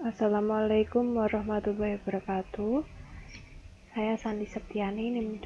Assalamualaikum warahmatullahi wabarakatuh. Saya Sandi Septiani, NIM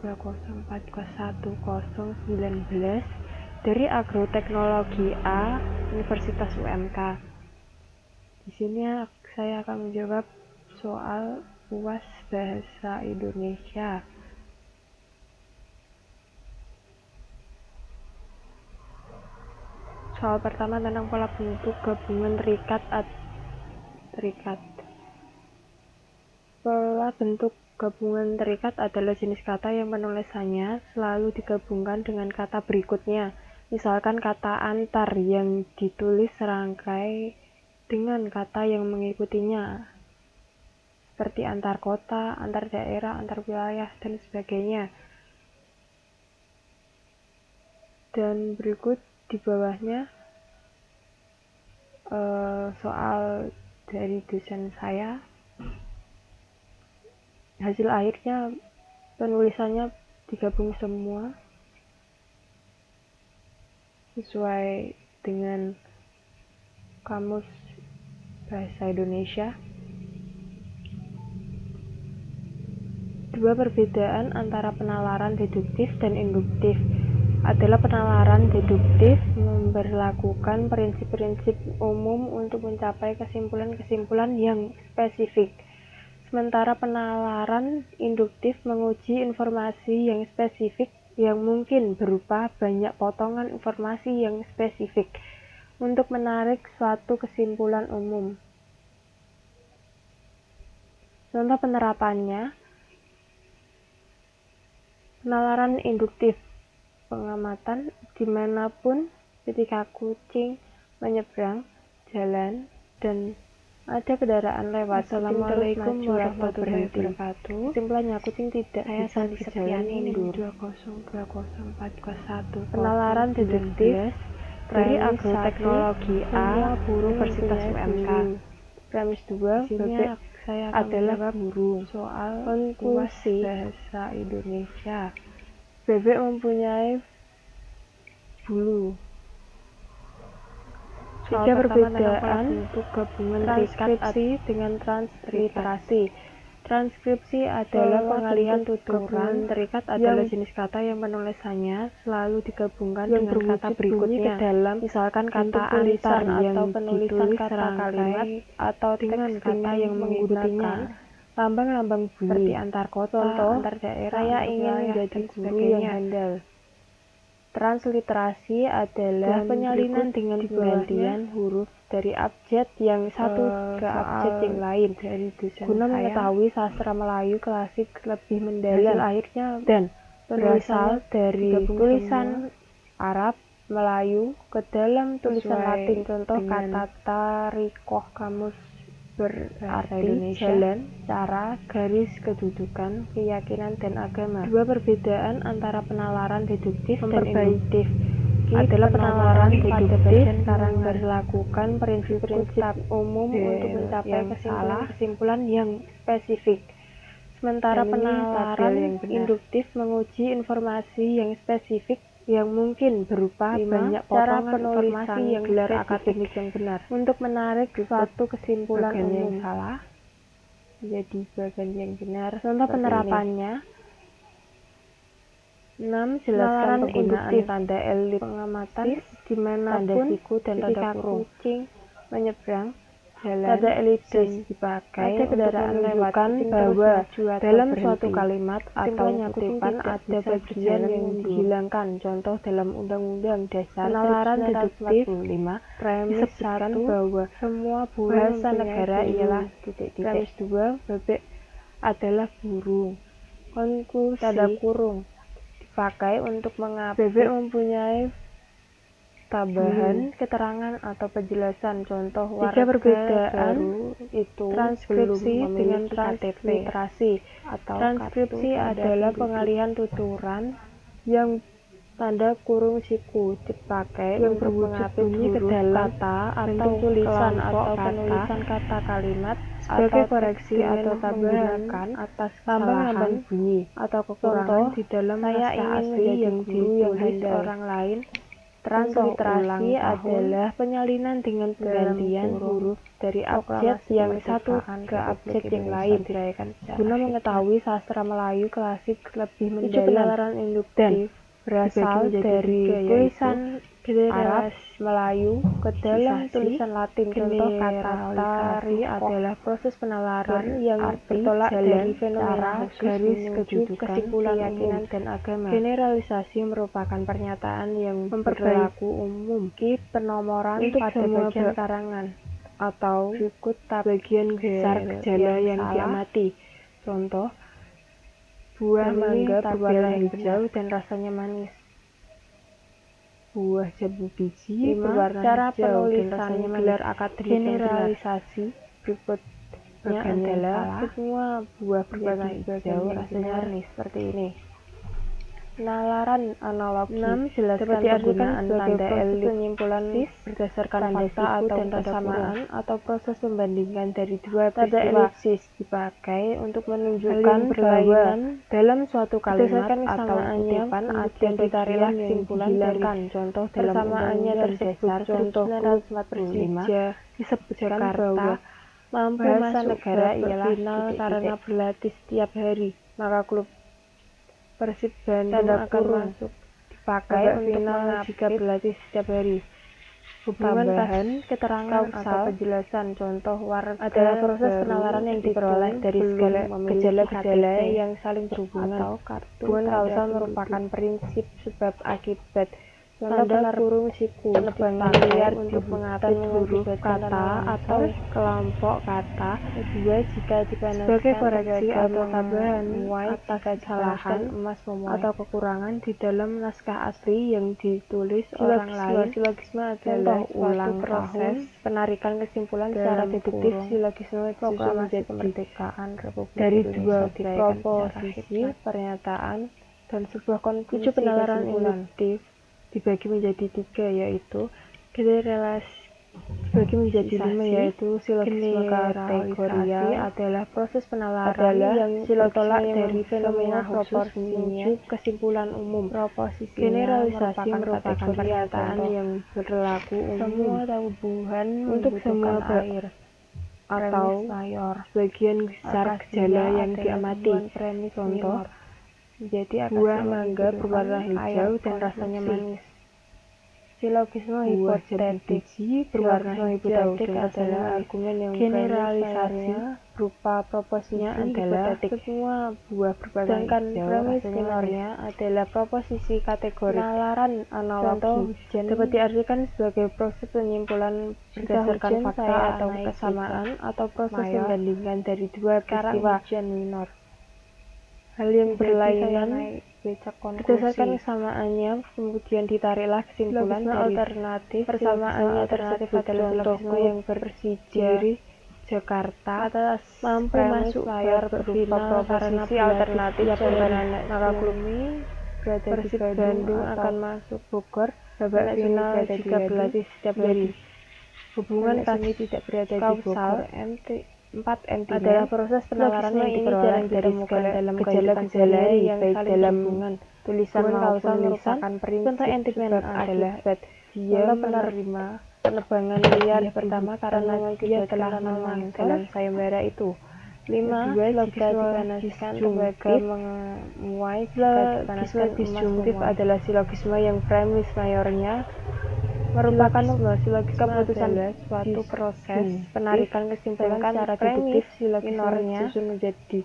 20204211019 dari Agroteknologi A, Universitas UMK. Di sini saya akan menjawab soal UAS Bahasa Indonesia. Soal pertama tentang pola bentuk gabungan terikat. Pola bentuk gabungan terikat adalah jenis kata yang penulisannya selalu digabungkan dengan kata berikutnya. Misalkan kata antar yang ditulis serangkai dengan kata yang mengikutinya, seperti antar kota, antar daerah, antar wilayah, dan sebagainya. Dan berikut di bawahnya soal dari dosen saya. Hasil akhirnya penulisannya digabung semua sesuai dengan Kamus Bahasa Indonesia. Dua perbedaan antara penalaran deduktif dan induktif adalah penalaran deduktif memberlakukan prinsip-prinsip umum untuk mencapai kesimpulan-kesimpulan yang spesifik. Sementara penalaran induktif menguji informasi yang spesifik yang mungkin berupa banyak potongan informasi yang spesifik untuk menarik suatu kesimpulan umum. Contoh penerapannya: penalaran induktif, pengamatan dimanapun ketika kucing menyeberang jalan dan ada kendaraan lewat. Assalamualaikum warahmatullahi wabarakatuh. Kesimpulannya, kucing tidak bisa berjalan mundur. Penalaran deduktif dari Agroteknologi A, Universitas UMK. Premis 2, bebek adalah burung. Soal konklusi bahasa Indonesia. Bebek mempunyai bulu. Tiga perbedaan bentuk gabungan transkripsi dengan transliterasi. Transkripsi adalah pengalihan tuturan. Terikat adalah jenis kata yang penulisannya selalu digabungkan dengan kata berikutnya. Misalkan kata antar atau penulisan kata kalimat atau dengan kata yang mengikutinya. Lambang-lambang bunyi seperti antar kota, antar daerah, saya ingin menjadi guru yang handal. Transliterasi adalah penyalinan dengan penggantian huruf dari abjad yang satu ke abjad yang lain. Guna mengetahui sastra Melayu klasik lebih mendalam. Akhirnya dan berasal dari tulisan Arab Melayu ke dalam tulisan Latin. Contoh kata tarikoh, kamus berarti jalan, cara, garis, kedudukan, keyakinan, dan agama. Dua perbedaan antara penalaran deduktif dan induktif adalah penalaran deduktif memberlakukan prinsip-prinsip umum untuk mencapai kesimpulan yang spesifik. Sementara penalaran induktif menguji informasi yang spesifik yang mungkin berupa banyak potongan informasi yang gelar akademik yang benar untuk menarik suatu kesimpulan umum. Yang salah menjadi bagian yang benar. Contoh penerapannya: 6. Jelaskan penggunaan tanda elip pengamatan dimanapun tanda siku dan tanda kurung. Kucing menyeberang jalan, tanda elipsis dipakai ada kendaraan lewat bahwa dalam suatu kalimat atau kutipan ada bagian yang dihilangkan. Contoh dalam Undang-Undang Dasar 1945 disebutkan bahwa semua bahasa negara ialah Premis 2, bebek adalah burung. Konklusi tanda kurung dipakai untuk mengapa bebek mempunyai tambahan keterangan atau penjelasan. Contoh warga perbedaan itu transkripsi dengan transliterasi. Transkripsi adalah pengalihan tuturan yang tanda kurung siku dipakai yang berwujud bunyi ke dalam kata atau tulisan atau penulisan kata kalimat sebagai koreksi atau tambahan atas lambang-lambang bunyi atau kekurangan di dalam naskah asli yang ditulis orang lain Transliterasi adalah penyalinan dengan penggantian huruf dari abjad yang satu ke abjad yang lain. Guna mengetahui sastra Melayu klasik lebih mendalam dan berasal dari tulisan Arab Melayu ke dalam tulisan Latin. Contoh kata tari adalah proses penalaran yang bertolak dari fenomena garis kejujukan, kesimpulan keyakinan dan agama. Generalisasi merupakan pernyataan yang berlaku umum penomoran pada bagian karangan atau bagian besar gejala yang diamati. Contoh, buah mangga berwarna hijau dan rasanya manis. Buah jambu biji berwarna hijau dan rasanya gelar akademik. Generalisasi berikutnya adalah semua buah berwarna hijau rasanya manis, seperti ini. Nalaran analogi dapat diartikan sebagai proses penyimpulan berdasarkan fakta atau persamaan atau proses membandingkan dari dua peristiwa. Elipsis dipakai untuk menunjukkan bahwa dalam suatu kalimat atau kutipan ada bagian kesimpulan dari contoh dalam persamaannya tersebut. Contoh 1945 disebutkan bahwa mampu masuk negara ialah final karena berlatih setiap hari, maka klub Persib Bandung akan masuk dipakai untuk final jika berlatih setiap hari. Hubungan keterangan atau penjelasan contoh warga adalah proses penalaran yang diperoleh dari gejala-gejala yang saling berhubungan. Hubungan kausal merupakan prinsip sebab akibat. Tanda kurung siku penebangan liar untuk mengatur huruf kata atau kelompok kata. Kedua, jika dipanaskan sebagai koreksi atau tambahan atas kesalahan atau kekurangan di dalam naskah asli yang ditulis orang lain. Silogisme adalah suatu proses penarikan kesimpulan secara deduktif. Silogisme proklamasi kemerdekaan Republik dari dua proposisi, pernyataan, dan sebuah konklusi penalaran induktif dibagi menjadi tiga, yaitu generalisasi dibagi menjadi 5, yaitu silogisme kategorial adalah proses penalaran yang bertolak dari fenomena khusus menuju kesimpulan umum. Generalisasi merupakan pernyataan yang berlaku umum semua tumbuhan untuk semua air atau bagian besar gejala yang diamati. Contoh, buah mangga berwarna hijau dan rasanya manis. Silogisme hipotetik berwarna hijau adalah argumen yang generalisasi berupa proposisinya adalah semua buah berwarna hijau. Premis minornya adalah proposisi kategorik. Nalaran analogi dapat diartikan sebagai proses penyimpulan berdasarkan fakta atau kesamaan atau proses membandingkan dari dua peristiwa. Minor. Hal yang berlainan berdasarkan kesamaannya kemudian ditariklah kesimpulan dari alternatif persamaannya tersebut adalah silogisme yang bersiji Jakarta atas mampu masuk layar berfina karena alternatif maka klub Persib Bandung akan masuk Bogor babak final jika berlatih setiap hari. Hubungan kasih tidak berada di Bogor. 4. Adalah proses penalaran yang diperoleh dari dalam gejala-gejala yang baik dalam tulisan maupun merupakan prinsip sebab akibat. Dia menerima penebangan liar pertama karena dia telah memang dalam sayembara itu. 5. Jika dipanaskan sebagai memuai silogisme disjungtif adalah silogisme yang premis mayornya merupakan keputusan suatu proses penarikan kesimpulan secara deduktif. Minornya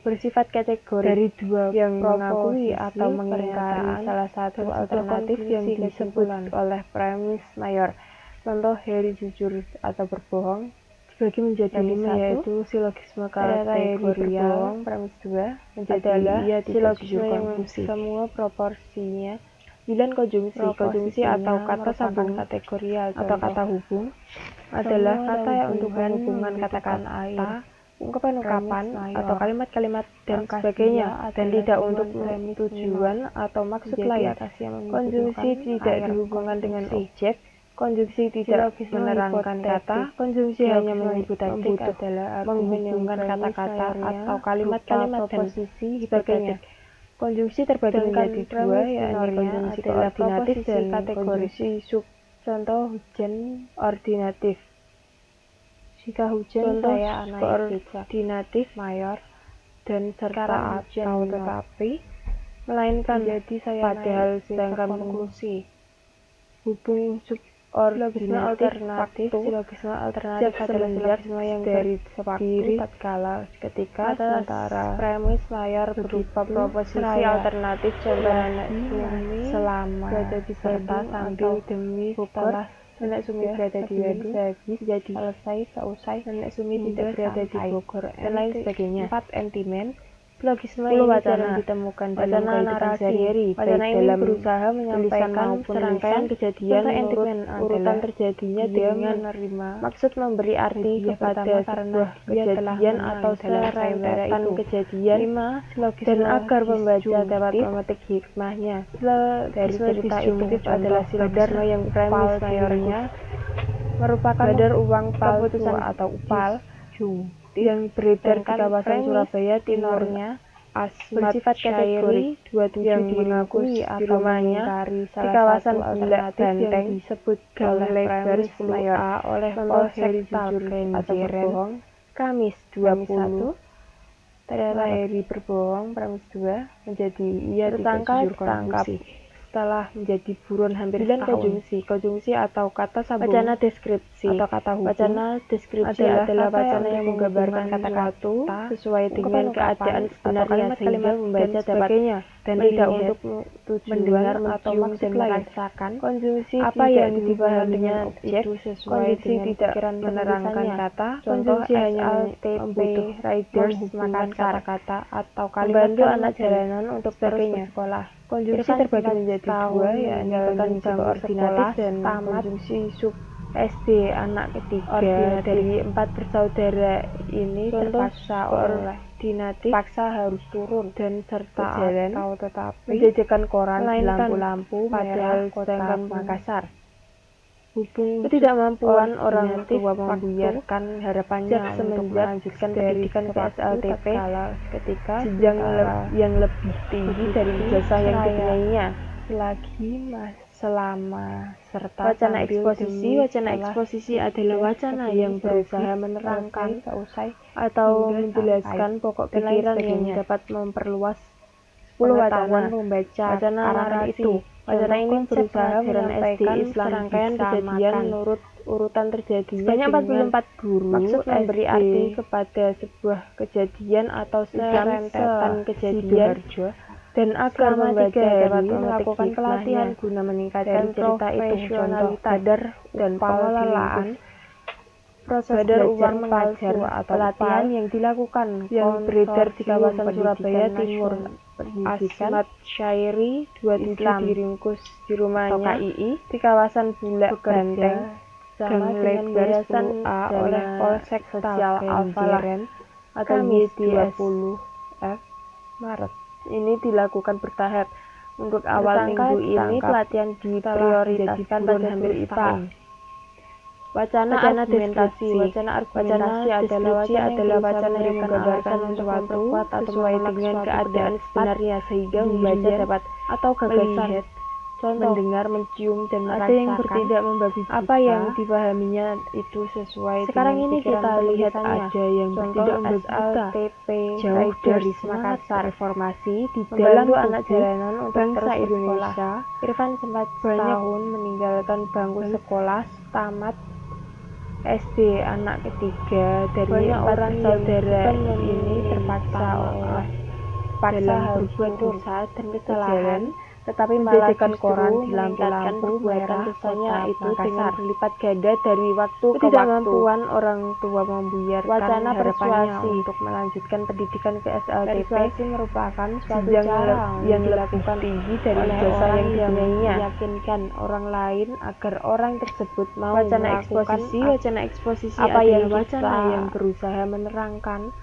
bersifat kategori dari dua yang mengakui atau mengingkari salah satu alternatif yang disebut oleh premis mayor. Contoh Heri jujur atau berbohong dibagi menjadi 5, yaitu silogisme kategorial. Premis 2 adalah silogisme yang semua proporsinya 9. Konjungsi atau kata sambung kategorial atau kata hubung adalah kata yang untuk menghubungkan kata-kata, ungkapan atau kalimat-kalimat dan sebagainya dan tidak untuk tujuan atau maksud lain. Konjungsi tidak dihubungkan dengan objek. Konjungsi tidak menerangkan kata. Konjungsi hanya menyebut adalah menghubungkan kata-kata atau kalimat-kalimat dan sebagainya. Konjungsi terbagi menjadi 2, yakni konjungsi koordinatif dan konjungsi Contoh hujan ordinatif. Jika hujan saya koordinatif mayor dan serta atau tetapi, melainkan jadi saya padahal sedangkan konklusi. Hubung subordinatif alternatif silogisme alternatif adalah silogisme yang dari diri tatkala ketika sementara premis mayor berupa proposisi alternatif contohnya selama berada di serta sambil demi setelah nenek Sumi berada di habis jadi selesai seusai nenek Sumi tidak berada di Bogor dan lain sebagainya. 4. Entimen. Silogisme ini jarang ditemukan dalam kehidupan sehari-hari, baik dalam berusaha menyampaikan serangkaian kejadian menurut urutan terjadinya dengan maksud memberi arti kepada sebuah kejadian atau serangkaian kejadian dan agar pembaca dapat memetik hikmahnya dari cerita itu. Adalah silogisme yang premis mayornya merupakan kadar uang palsu atau upal yang beredar di kawasan Surabaya Timurnya bersifat kategori 27 yang mengakui atau mengingkari di kawasan Bulak Banteng disebut oleh lebar 10A oleh Polsek Talken atau berbohong Kamis 20 ternyata Heri berbohong Kamis 2 menjadi ia tersangka ditangkap setelah menjadi buron hampir setahun. Konjungsi atau kata sambung wacana deskripsi atau kata hubung. Wacana deskripsi adalah wacana yang menggambarkan kata-kata sesuai dengan keadaan sebenarnya sehingga membaca dapat dan tidak untuk mendengar, mencium, dan merasakan. Konjungsi apa yang dipahaminya itu sesuai dengan pikiran menerangkan kata. Konjungsi hanya membutuhkan riders makan kata-kata atau kalimat anak jalanan untuk terus bersekolah. Konjungsi terbagi menjadi dua, yakni bangku ordinatif dan konjungsi sub SD anak ketiga dari 4 bersaudara ini terpaksa ordinatif paksa harus turun dan serta atau tetapi menjajakan koran di lampu-lampu padahal sedangkan Makassar. Hubung ketidakmampuan orang tua membuyarkan harapannya untuk melanjutkan pendidikan ke SLTP ketika jenjang yang lebih tinggi dari jasa yang dipunyainya. Selagi selama serta wacana eksposisi adalah wacana yang berusaha menerangkan atau menjelaskan pokok pikiran yang dapat memperluas pengetahuan membaca karangan itu. Wacana ini berusaha menyampaikan serangkaian kejadian menurut urutan terjadinya sebanyak 44 guru maksud memberi arti kepada sebuah kejadian atau serentetan kejadian dan agar membaca dapat melakukan pelatihan guna meningkatkan cerita itu contoh kadar dan pengelolaan proses belajar mengajar atau pelatihan yang dilakukan yang beredar di kawasan Surabaya Timur Asmat Syairi 27 diringkus di rumahnya II di kawasan Bulak Banteng sama dengan Yayasan A oleh Polsek Sosial Alfalaren atau Y20 F Maret. Ini dilakukan bertahap. Untuk awal minggu ini pelatihan diprioritaskan pada hampir setahun. Wacana argumentasi adalah wacana yang menggambarkan sesuatu sesuai dengan keadaan sebenarnya sehingga membaca dapat atau gagasan mendengar, mencium, dan merasakan. Ada yang bertindak membabi buta. Apa yang dipahaminya itu sesuai sekarang dengan ini kita lihat ada yang bertindak membabi buta. Jauh dari semangat reformasi di dalam anak jalanan untuk bangsa Indonesia. Irfan sempat setahun meninggalkan bangku sekolah tamat SD anak ketiga dari 4 saudara ini terpaksa harus berbuat dosa dan kesalahan tetapi menjajakan koran di lampu-lampu merah kota itu dengan berlipat ganda dari waktu ke waktu. Ketidakmampuan orang tua membuyarkan wacana harapannya untuk melanjutkan pendidikan ke SLTP merupakan suatu cara yang dilakukan tinggi dari jasa yang dipunyainya. Meyakinkan orang lain agar orang tersebut mau melakukan wacana eksposisi apa yang wacana yang berusaha menerangkan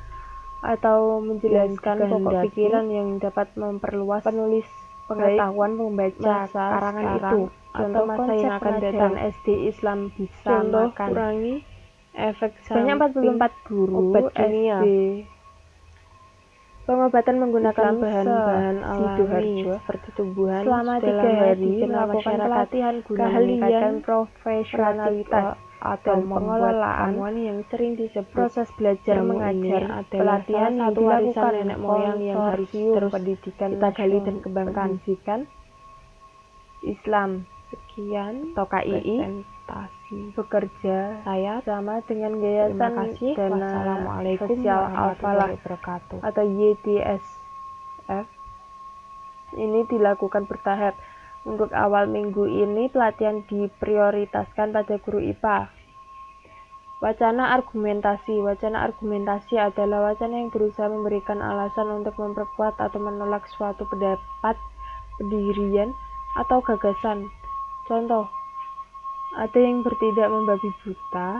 atau menjelaskan pokok pikiran yang dapat memperluas penulis pengetahuan membaca karangan itu. Contoh masa yang akan datang SD Islam bisa makan. Kurangi efek samping 44 guru SD Pengobatan menggunakan bahan-bahan alami seperti tumbuhan selama 3 hari melakukan pelatihan guna meningkatkan profesionalitas atau pengelolaan yang sering disebut proses belajar mengajar. Pelatihan yang dilakukan nenek moyang yang harus terus pendidikan kita gali dan kembangkan. Islam sekian atau KII bekerja saya sama dengan Yayasan Dana Sosial Al-Falah atau YDSF. Ini dilakukan bertahap. Untuk awal minggu ini pelatihan diprioritaskan pada guru IPA. Wacana argumentasi adalah wacana yang berusaha memberikan alasan untuk memperkuat atau menolak suatu pendapat, pendirian, atau gagasan. Contoh, ada yang bertindak membabi buta.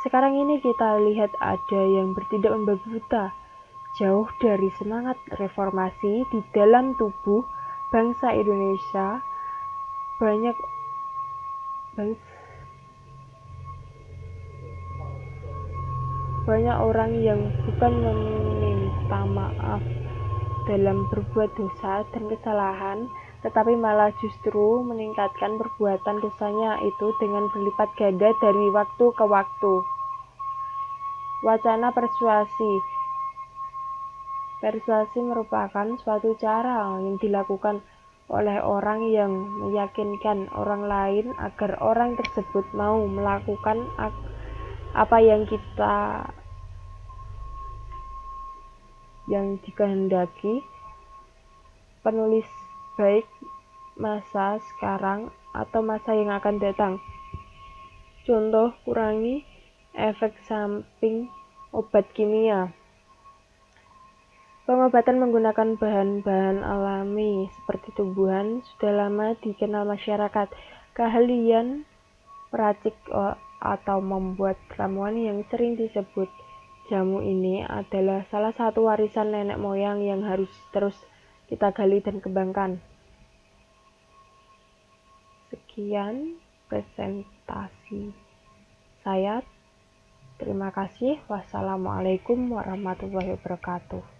Sekarang ini kita lihat ada yang bertindak membabi buta. Jauh dari semangat reformasi di dalam tubuh bangsa Indonesia, banyak orang yang bukan meminta maaf dalam berbuat dosa dan kesalahan, tetapi malah justru meningkatkan perbuatan dosanya itu dengan berlipat ganda dari waktu ke waktu. Wacana persuasi merupakan suatu cara yang dilakukan oleh orang yang meyakinkan orang lain agar orang tersebut mau melakukan apa yang dikehendaki. Penulis baik masa sekarang atau masa yang akan datang. Contoh, kurangi efek samping obat kimia. Pengobatan menggunakan bahan-bahan alami seperti tumbuhan sudah lama dikenal masyarakat. Keahlian meracik atau membuat ramuan yang sering disebut jamu ini adalah salah satu warisan nenek moyang yang harus terus kita gali dan kembangkan. Sekian presentasi saya. Terima kasih. Wassalamualaikum warahmatullahi wabarakatuh.